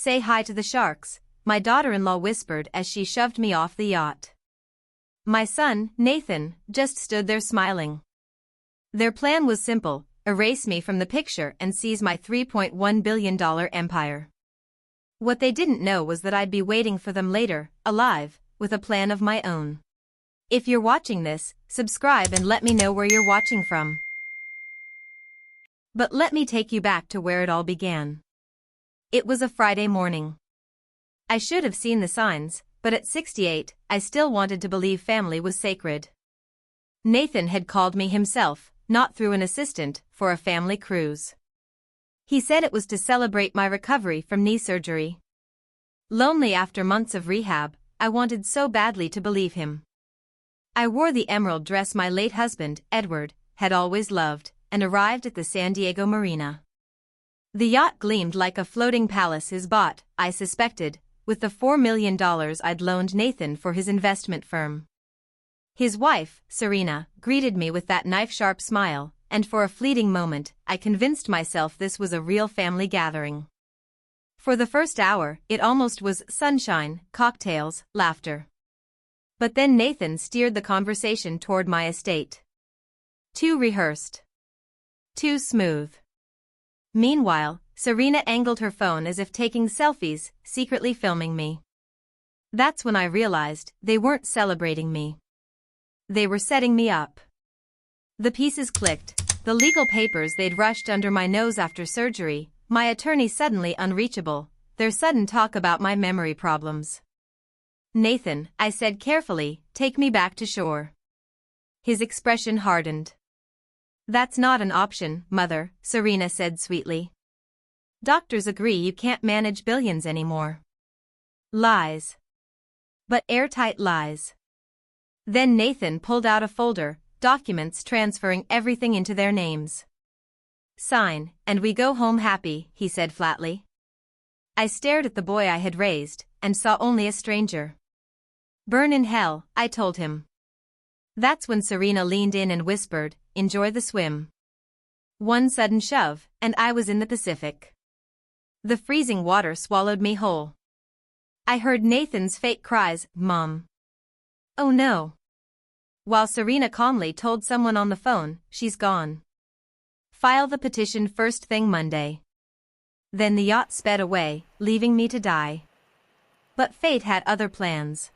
say hi to the sharks, my daughter-in-law whispered as she shoved me off the yacht. My son, Nathan, just stood there smiling. Their plan was simple: erase me from the picture and seize my $3.1 billion empire. What they didn't know was that I'd be waiting for them later, alive, with a plan of my own. If you're watching this, subscribe and let me know where you're watching from. But let me take you back to where it all began. It was a Friday morning. I should have seen the signs, but at 68, I still wanted to believe family was sacred. Nathan had called me himself, not through an assistant, for a family cruise. He said it was to celebrate my recovery from knee surgery. Lonely after months of rehab, I wanted so badly to believe him. I wore the emerald dress my late husband, Edward, had always loved, and arrived at the San Diego marina. The yacht gleamed like a floating palace is bought, I suspected, with the $4 million I'd loaned Nathan for his investment firm. His wife, Serena, greeted me with that knife-sharp smile, and for a fleeting moment, I convinced myself this was a real family gathering. For the first hour, it almost was sunshine, cocktails, laughter. But then Nathan steered the conversation toward my estate. Too rehearsed. Too smooth. Meanwhile, Serena angled her phone as if taking selfies, secretly filming me. That's when I realized they weren't celebrating me. They were setting me up. The pieces clicked, the legal papers they'd rushed under my nose after surgery, my attorney suddenly unreachable, their sudden talk about my memory problems. Nathan, I said carefully, take me back to shore. His expression hardened. That's not an option, Mother, Serena said sweetly. Doctors agree you can't manage billions anymore. Lies. But airtight lies. Then Nathan pulled out a folder, documents transferring everything into their names. Sign, and we go home happy, he said flatly. I stared at the boy I had raised, and saw only a stranger. Burn in hell, I told him. That's when Serena leaned in and whispered, enjoy the swim. One sudden shove, and I was in the Pacific. The freezing water swallowed me whole. I heard Nathan's fake cries, Mom. Oh no. While Serena calmly told someone on the phone, she's gone. File the petition first thing Monday. Then the yacht sped away, leaving me to die. But fate had other plans.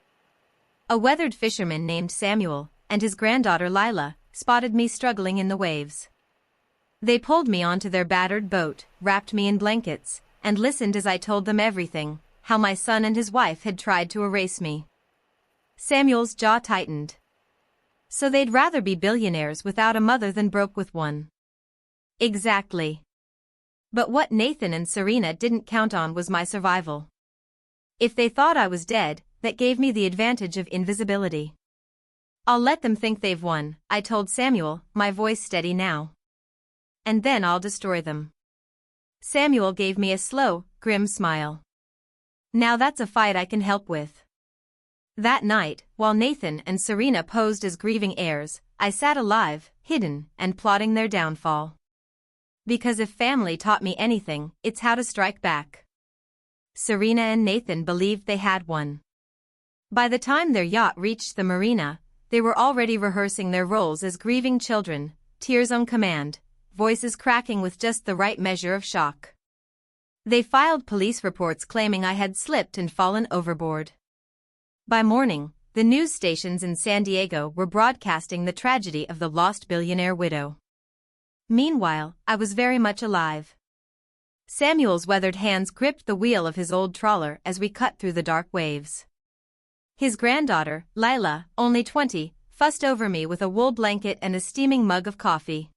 A weathered fisherman named Samuel, and his granddaughter Lila, spotted me struggling in the waves. They pulled me onto their battered boat, wrapped me in blankets, and listened as I told them everything, how my son and his wife had tried to erase me. Samuel's jaw tightened. So they'd rather be billionaires without a mother than broke with one. Exactly. But what Nathan and Serena didn't count on was my survival. If they thought I was dead, that gave me the advantage of invisibility. I'll let them think they've won, I told Samuel, my voice steady now. And then I'll destroy them. Samuel gave me a slow, grim smile. Now that's a fight I can help with. That night, while Nathan and Serena posed as grieving heirs, I sat alive, hidden, and plotting their downfall. Because if family taught me anything, it's how to strike back. Serena and Nathan believed they had won. By the time their yacht reached the marina, they were already rehearsing their roles as grieving children, tears on command, voices cracking with just the right measure of shock. They filed police reports claiming I had slipped and fallen overboard. By morning, the news stations in San Diego were broadcasting the tragedy of the lost billionaire widow. Meanwhile, I was very much alive. Samuel's weathered hands gripped the wheel of his old trawler as we cut through the dark waves. His granddaughter, Lila, only 20, fussed over me with a wool blanket and a steaming mug of coffee.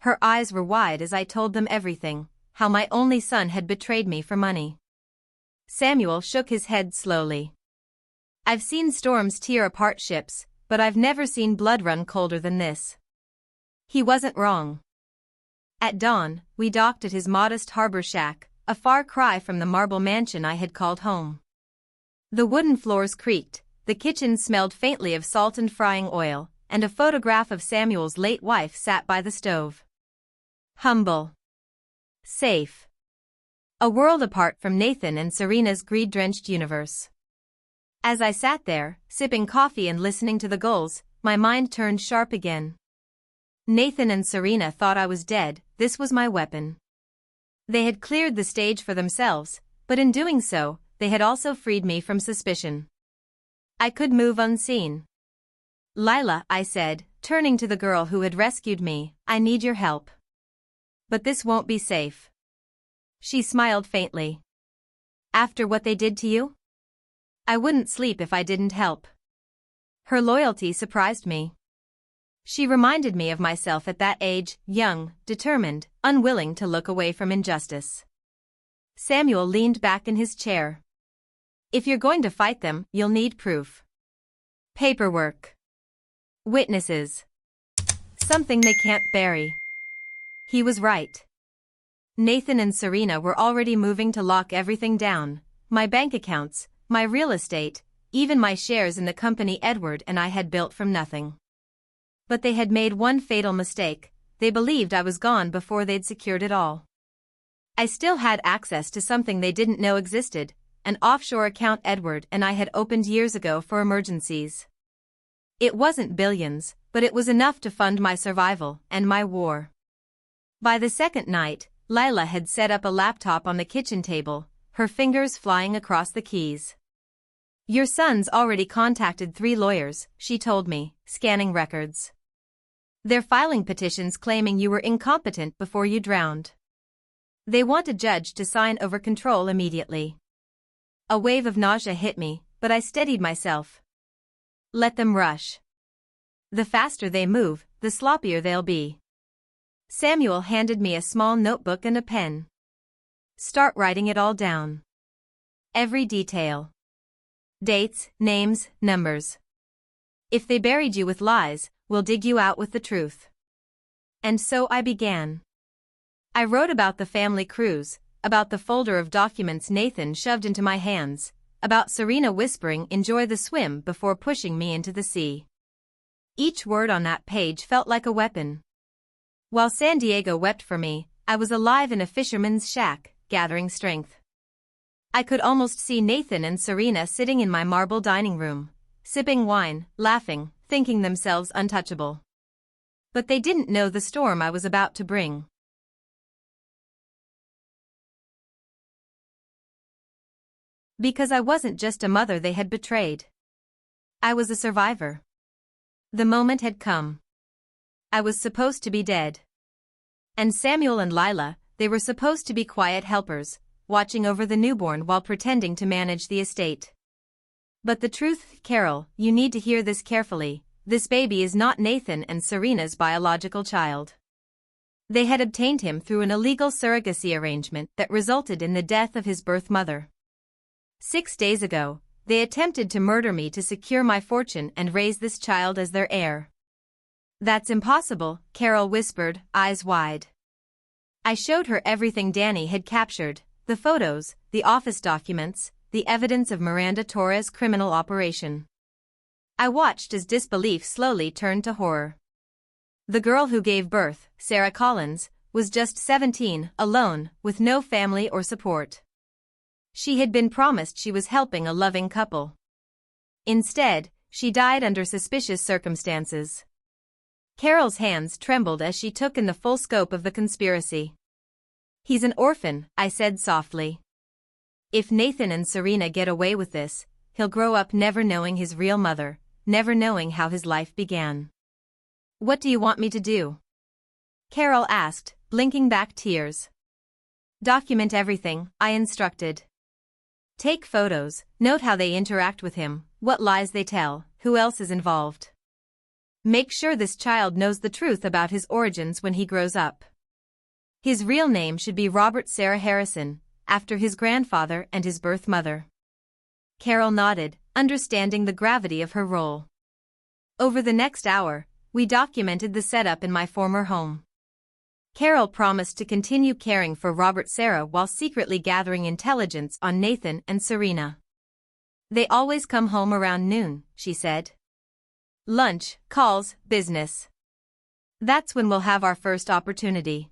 Her eyes were wide as I told them everything, how my only son had betrayed me for money. Samuel shook his head slowly. I've seen storms tear apart ships, but I've never seen blood run colder than this. He wasn't wrong. At dawn, we docked at his modest harbor shack, a far cry from the marble mansion I had called home. The wooden floors creaked, the kitchen smelled faintly of salt and frying oil, and a photograph of Samuel's late wife sat by the stove. Humble. Safe. A world apart from Nathan and Serena's greed-drenched universe. As I sat there, sipping coffee and listening to the gulls, my mind turned sharp again. Nathan and Serena thought I was dead. This was my weapon. They had cleared the stage for themselves, but in doing so, they had also freed me from suspicion. I could move unseen. "Lila," I said, turning to the girl who had rescued me, "I need your help. But this won't be safe." She smiled faintly. "After what they did to you? I wouldn't sleep if I didn't help." Her loyalty surprised me. She reminded me of myself at that age, young, determined, unwilling to look away from injustice. Samuel leaned back in his chair. "If you're going to fight them, you'll need proof. Paperwork. Witnesses. Something they can't bury." He was right. Nathan and Serena were already moving to lock everything down, my bank accounts, my real estate, even my shares in the company Edward and I had built from nothing. But they had made one fatal mistake. They believed I was gone before they'd secured it all. I still had access to something they didn't know existed, an offshore account Edward and I had opened years ago for emergencies. It wasn't billions, but it was enough to fund my survival and my war. By the second night, Lila had set up a laptop on the kitchen table, her fingers flying across the keys. "Your son's already contacted 3 lawyers, she told me, scanning records. They're filing petitions claiming you were incompetent before you drowned. They want a judge to sign over control immediately." A wave of nausea hit me, but I steadied myself. Let them rush. The faster they move, the sloppier they'll be. Samuel handed me a small notebook and a pen. "Start writing it all down. Every detail. Dates, names, numbers. If they buried you with lies, we'll dig you out with the truth." And so I began. I wrote about the family cruise, about the folder of documents Nathan shoved into my hands, about Serena whispering "enjoy the swim" before pushing me into the sea. Each word on that page felt like a weapon. While San Diego wept for me, I was alive in a fisherman's shack, gathering strength. I could almost see Nathan and Serena sitting in my marble dining room, sipping wine, laughing, thinking themselves untouchable. But they didn't know the storm I was about to bring. Because I wasn't just a mother they had betrayed. I was a survivor. The moment had come. I was supposed to be dead. And Samuel and Lila, they were supposed to be quiet helpers, watching over the newborn while pretending to manage the estate. But the truth, Carol, you need to hear this carefully, this baby is not Nathan and Serena's biological child. They had obtained him through an illegal surrogacy arrangement that resulted in the death of his birth mother. 6 days ago, they attempted to murder me to secure my fortune and raise this child as their heir. "That's impossible," Carol whispered, eyes wide. I showed her everything Danny had captured, the photos, the office documents, the evidence of Miranda Torres' criminal operation. I watched as disbelief slowly turned to horror. The girl who gave birth, Sarah Collins, was just 17, alone, with no family or support. She had been promised she was helping a loving couple. Instead, she died under suspicious circumstances. Carol's hands trembled as she took in the full scope of the conspiracy. "He's an orphan," I said softly. "If Nathan and Serena get away with this, he'll grow up never knowing his real mother, never knowing how his life began." "What do you want me to do?" Carol asked, blinking back tears. "Document everything," I instructed. "Take photos, note how they interact with him, what lies they tell, who else is involved. Make sure this child knows the truth about his origins when he grows up. His real name should be Robert Sarah Harrison, after his grandfather and his birth mother." Carol nodded, understanding the gravity of her role. Over the next hour, we documented the setup in my former home. Carol promised to continue caring for Robert Sarah while secretly gathering intelligence on Nathan and Serena. "They always come home around noon," she said. "Lunch, calls, business. That's when we'll have our first opportunity.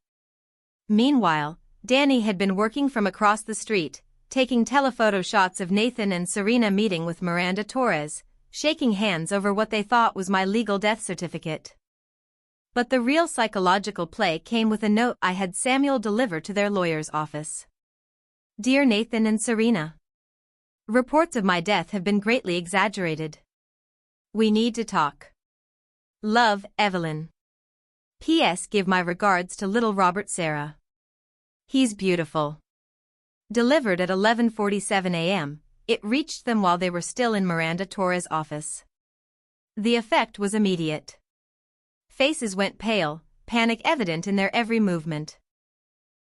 Meanwhile, Danny had been working from across the street, taking telephoto shots of Nathan and Serena meeting with Miranda Torres, shaking hands over what they thought was my legal death certificate. But the real psychological play came with a note I had Samuel deliver to their lawyer's office. Dear Nathan and Serena, reports of my death have been greatly exaggerated. We need to talk. Love, Evelyn. P.S. Give my regards to little Robert Sarah. He's beautiful. Delivered at 11:47 a.m., it reached them while they were still in Miranda Torres' office. The effect was immediate. Faces went pale, panic evident in their every movement.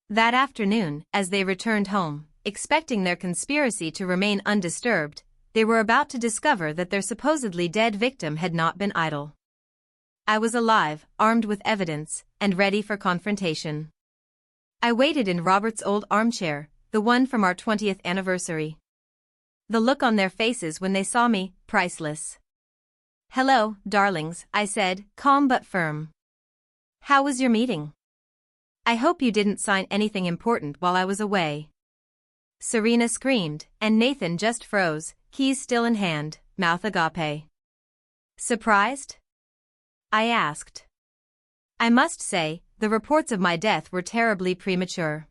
That afternoon, as they returned home, expecting their conspiracy to remain undisturbed, they were about to discover that their supposedly dead victim had not been idle. I was alive, armed with evidence, and ready for confrontation. I waited in Robert's old armchair, the one from our 20th anniversary. The look on their faces when they saw me, priceless. Hello, darlings, I said, calm but firm. How was your meeting? I hope you didn't sign anything important while I was away. Serena screamed, and Nathan just froze, keys still in hand, mouth agape. Surprised? I asked. I must say, the reports of my death were terribly premature.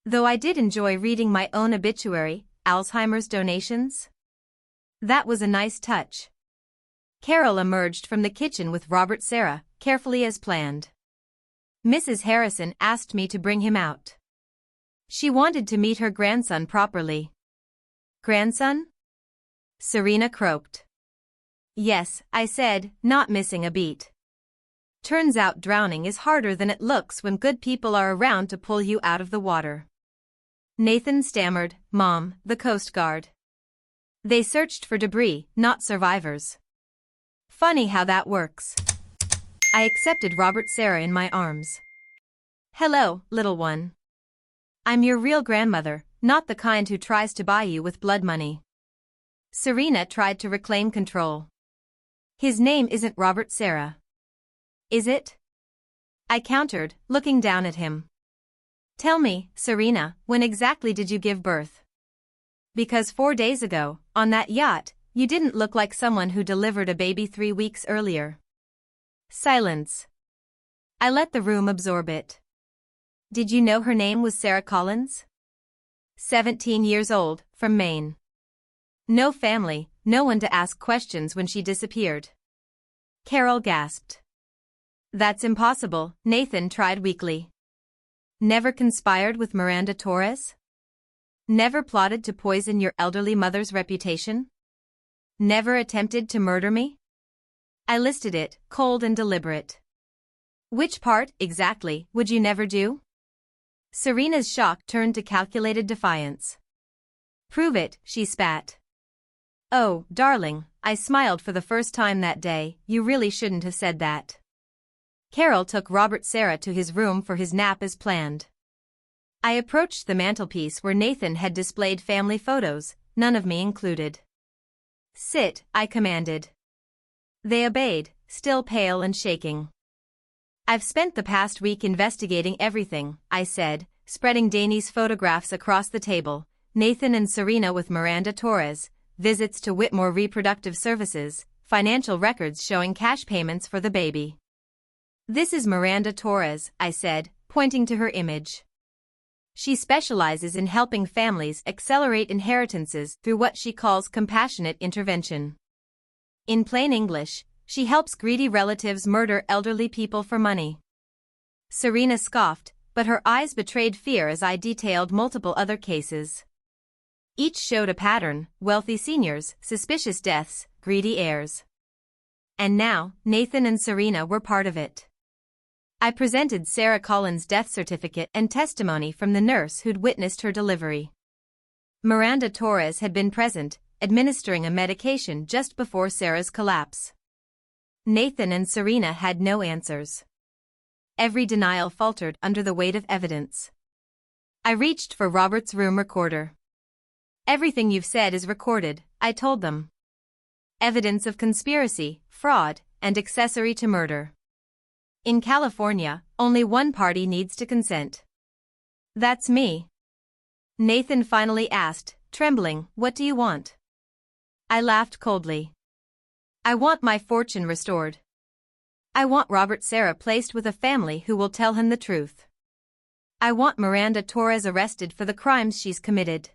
Though I did enjoy reading my own obituary, Alzheimer's donations. That was a nice touch. Carol emerged from the kitchen with Robert Sarah, carefully as planned. Mrs. Harrison asked me to bring him out. She wanted to meet her grandson properly. Grandson? Serena croaked. Yes, I said, not missing a beat. Turns out drowning is harder than it looks when good people are around to pull you out of the water. Nathan stammered, Mom, the Coast Guard. They searched for debris, not survivors. Funny how that works. I accepted Robert Sarah in my arms. Hello, little one. I'm your real grandmother, not the kind who tries to buy you with blood money. Serena tried to reclaim control. His name isn't Robert Sarah. Is it? I countered, looking down at him. Tell me, Serena, when exactly did you give birth? Because 4 days ago, on that yacht, you didn't look like someone who delivered a baby 3 weeks earlier. Silence. I let the room absorb it. Did you know her name was Sarah Collins? 17 years old, from Maine. No family, no one to ask questions when she disappeared. Carol gasped. That's impossible, Nathan tried weakly. Never conspired with Miranda Torres? Never plotted to poison your elderly mother's reputation? Never attempted to murder me? I listed it, cold and deliberate. Which part, exactly, would you never do? Serena's shock turned to calculated defiance. Prove it, she spat. Oh, darling, I smiled for the first time that day, you really shouldn't have said that. Carol took Robert Sarah to his room for his nap as planned. I approached the mantelpiece where Nathan had displayed family photos, none of me included. Sit, I commanded. They obeyed, still pale and shaking. I've spent the past week investigating everything, I said, spreading Danny's photographs across the table, Nathan and Serena with Miranda Torres, visits to Whitmore Reproductive Services, financial records showing cash payments for the baby. This is Miranda Torres, I said, pointing to her image. She specializes in helping families accelerate inheritances through what she calls compassionate intervention. In plain English, she helps greedy relatives murder elderly people for money. Serena scoffed, but her eyes betrayed fear as I detailed multiple other cases. Each showed a pattern: wealthy seniors, suspicious deaths, greedy heirs. And now, Nathan and Serena were part of it. I presented Sarah Collins' death certificate and testimony from the nurse who'd witnessed her delivery. Miranda Torres had been present, administering a medication just before Sarah's collapse. Nathan and Serena had no answers. Every denial faltered under the weight of evidence. I reached for Robert's room recorder. Everything you've said is recorded, I told them. Evidence of conspiracy, fraud, and accessory to murder. In California, only one party needs to consent. That's me. Nathan finally asked, trembling, what do you want? I laughed coldly. I want my fortune restored. I want Robert Serra placed with a family who will tell him the truth. I want Miranda Torres arrested for the crimes she's committed.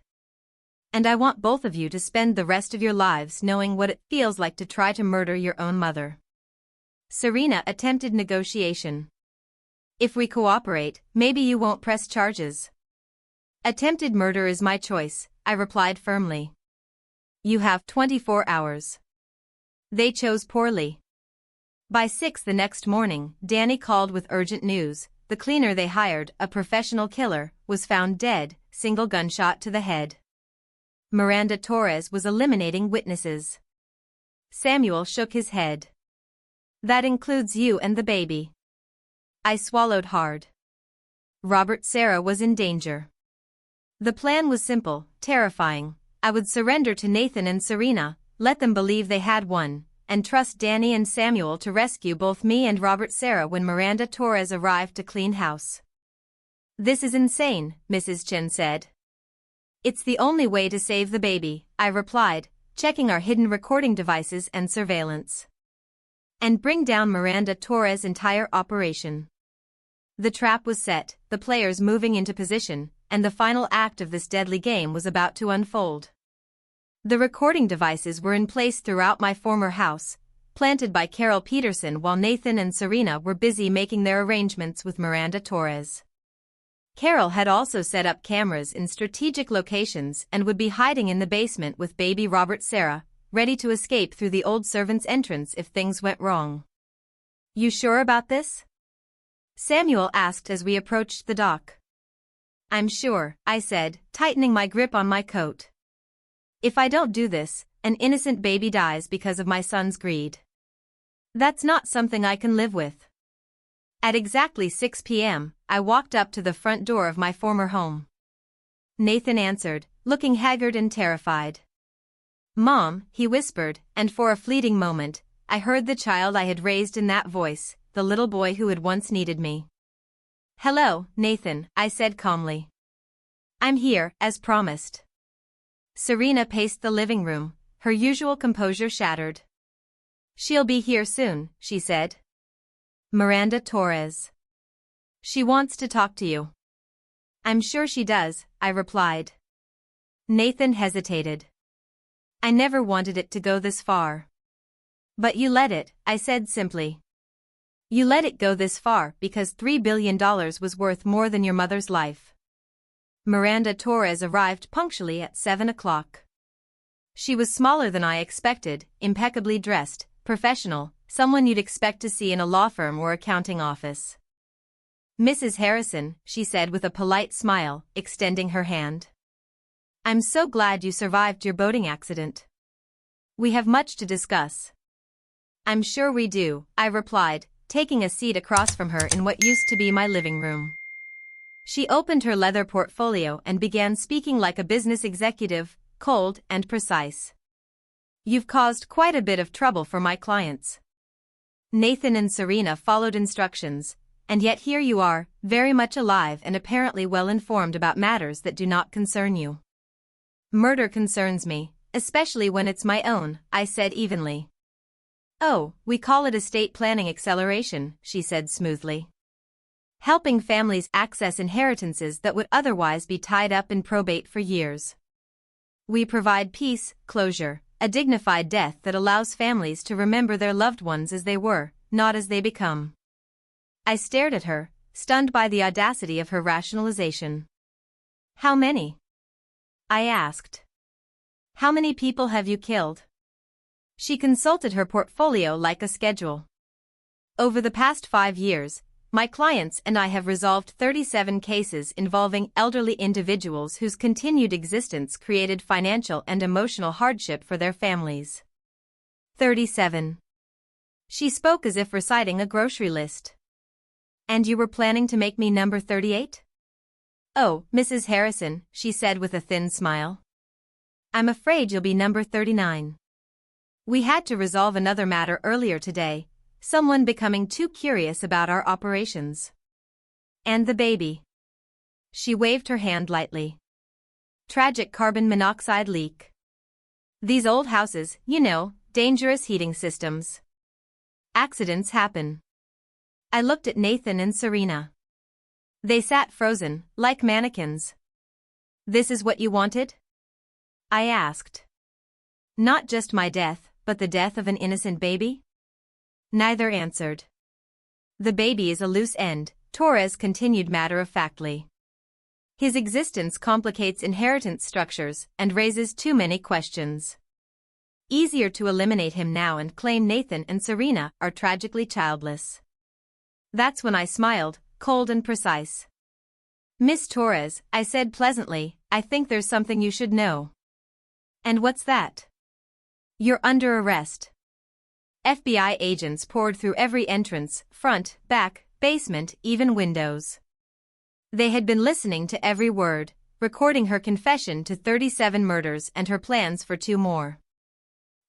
And I want both of you to spend the rest of your lives knowing what it feels like to try to murder your own mother. Serena attempted negotiation. If we cooperate, maybe you won't press charges. Attempted murder is my choice, I replied firmly. You have 24 hours. They chose poorly. By 6 the next morning, Danny called with urgent news. The cleaner they hired, a professional killer, was found dead, single gunshot to the head. Miranda Torres was eliminating witnesses. Samuel shook his head. That includes you and the baby. I swallowed hard. Robert Serra was in danger. The plan was simple, terrifying. I would surrender to Nathan and Serena, let them believe they had won, and trust Danny and Samuel to rescue both me and Robert Serra when Miranda Torres arrived to clean house. This is insane, Mrs. Chen said. It's the only way to save the baby, I replied, checking our hidden recording devices and surveillance. And bring down Miranda Torres' entire operation. The trap was set, the players moving into position, and the final act of this deadly game was about to unfold. The recording devices were in place throughout my former house, planted by Carol Peterson while Nathan and Serena were busy making their arrangements with Miranda Torres. Carol had also set up cameras in strategic locations and would be hiding in the basement with baby Robert Serra, ready to escape through the old servant's entrance if things went wrong. You sure about this? Samuel asked as we approached the dock. I'm sure, I said, tightening my grip on my coat. If I don't do this, an innocent baby dies because of my son's greed. That's not something I can live with. At exactly 6 p.m., I walked up to the front door of my former home. Nathan answered, looking haggard and terrified. Mom, he whispered, and for a fleeting moment, I heard the child I had raised in that voice, the little boy who had once needed me. Hello, Nathan, I said calmly. I'm here, as promised. Serena paced the living room, her usual composure shattered. She'll be here soon, she said. Miranda Torres. She wants to talk to you. I'm sure she does, I replied. Nathan hesitated. I never wanted it to go this far. But you let it, I said simply. You let it go this far because $3 billion was worth more than your mother's life. Miranda Torres arrived punctually at 7 o'clock. She was smaller than I expected, impeccably dressed, professional, someone you'd expect to see in a law firm or accounting office. Mrs. Harrison, she said with a polite smile, extending her hand. I'm so glad you survived your boating accident. We have much to discuss. I'm sure we do, I replied, taking a seat across from her in what used to be my living room. She opened her leather portfolio and began speaking like a business executive, cold and precise. You've caused quite a bit of trouble for my clients. Nathan and Serena followed instructions, and yet here you are, very much alive and apparently well informed about matters that do not concern you. Murder concerns me, especially when it's my own, I said evenly. Oh, we call it estate planning acceleration, she said smoothly. Helping families access inheritances that would otherwise be tied up in probate for years. We provide peace, closure, a dignified death that allows families to remember their loved ones as they were, not as they become. I stared at her, stunned by the audacity of her rationalization. How many? I asked. How many people have you killed? She consulted her portfolio like a schedule. Over the past 5 years, my clients and I have resolved 37 cases involving elderly individuals whose continued existence created financial and emotional hardship for their families. 37. She spoke as if reciting a grocery list. And you were planning to make me number 38? Oh, Mrs. Harrison, she said with a thin smile. I'm afraid you'll be number 39. We had to resolve another matter earlier today, someone becoming too curious about our operations. And the baby. She waved her hand lightly. Tragic carbon monoxide leak. These old houses, you know, dangerous heating systems. Accidents happen. I looked at Nathan and Serena. They sat frozen, like mannequins. This is what you wanted? I asked. Not just my death, but the death of an innocent baby? Neither answered. The baby is a loose end, Torres continued matter-of-factly. His existence complicates inheritance structures and raises too many questions. Easier to eliminate him now and claim Nathan and Serena are tragically childless. That's when I smiled, cold and precise. Miss Torres, I said pleasantly, I think there's something you should know. And what's that? You're under arrest. FBI agents poured through every entrance, front, back, basement, even windows. They had been listening to every word, recording her confession to 37 murders and her plans for 2 more.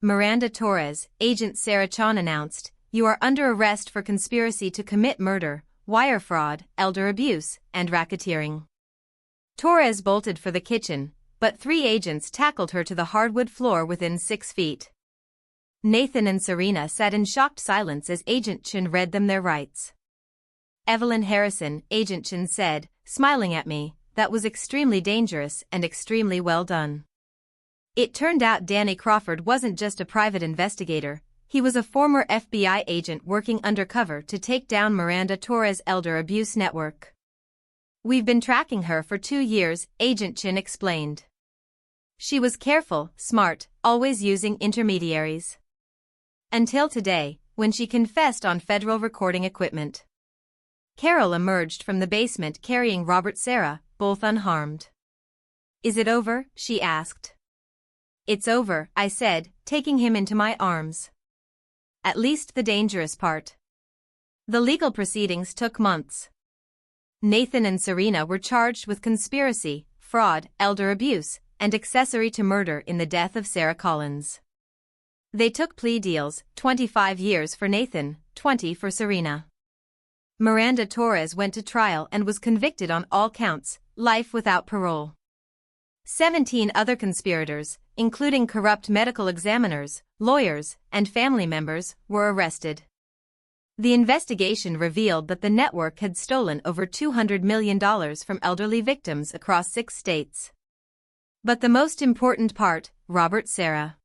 Miranda Torres, Agent Sarah Chon announced, you are under arrest for conspiracy to commit murder, wire fraud, elder abuse, and racketeering. Torres bolted for the kitchen, but 3 agents tackled her to the hardwood floor within 6 feet. Nathan and Serena sat in shocked silence as Agent Chin read them their rights. Evelyn Harrison, Agent Chin said, smiling at me, that was extremely dangerous and extremely well done. It turned out Danny Crawford wasn't just a private investigator, he was a former FBI agent working undercover to take down Miranda Torres' elder abuse network. We've been tracking her for 2 years, Agent Chin explained. She was careful, smart, always using intermediaries. Until today, when she confessed on federal recording equipment. Carol emerged from the basement carrying Robert Sarah, both unharmed. Is it over? She asked. It's over, I said, taking him into my arms. At least the dangerous part. The legal proceedings took months. Nathan and Serena were charged with conspiracy, fraud, elder abuse, and accessory to murder in the death of Sarah Collins. They took plea deals, 25 years for Nathan, 20 for Serena. Miranda Torres went to trial and was convicted on all counts, life without parole. 17 other conspirators, including corrupt medical examiners, lawyers, and family members, were arrested. The investigation revealed that the network had stolen over $200 million from elderly victims across 6 states. But the most important part, Robert Sarah.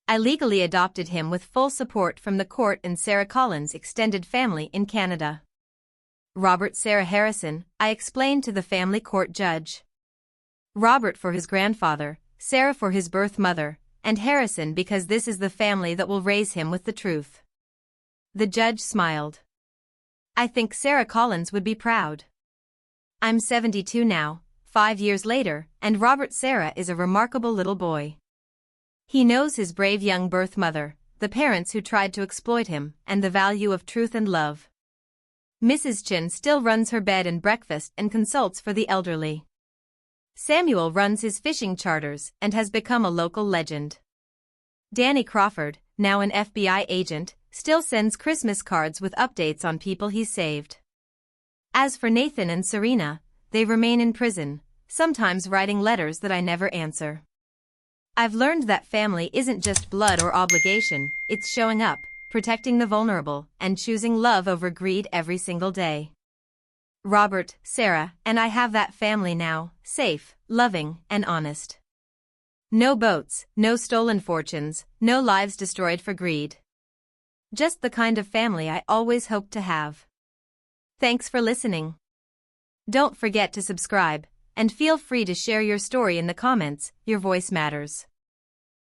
I legally adopted him with full support from the court and Sarah Collins' extended family in Canada. Robert Sarah Harrison, I explained to the family court judge. Robert for his grandfather, Sarah for his birth mother, and Harrison because this is the family that will raise him with the truth. The judge smiled. I think Sarah Collins would be proud. I'm 72 now, 5 years later, and Robert Sarah is a remarkable little boy. He knows his brave young birth mother, the parents who tried to exploit him, and the value of truth and love. Mrs. Chin still runs her bed and breakfast and consults for the elderly. Samuel runs his fishing charters and has become a local legend. Danny Crawford, now an FBI agent, still sends Christmas cards with updates on people he's saved. As for Nathan and Serena, they remain in prison, sometimes writing letters that I never answer. I've learned that family isn't just blood or obligation, it's showing up, protecting the vulnerable, and choosing love over greed every single day. Robert, Sarah, and I have that family now, safe, loving, and honest. No boats, no stolen fortunes, no lives destroyed for greed. Just the kind of family I always hoped to have. Thanks for listening. Don't forget to subscribe, and feel free to share your story in the comments, your voice matters.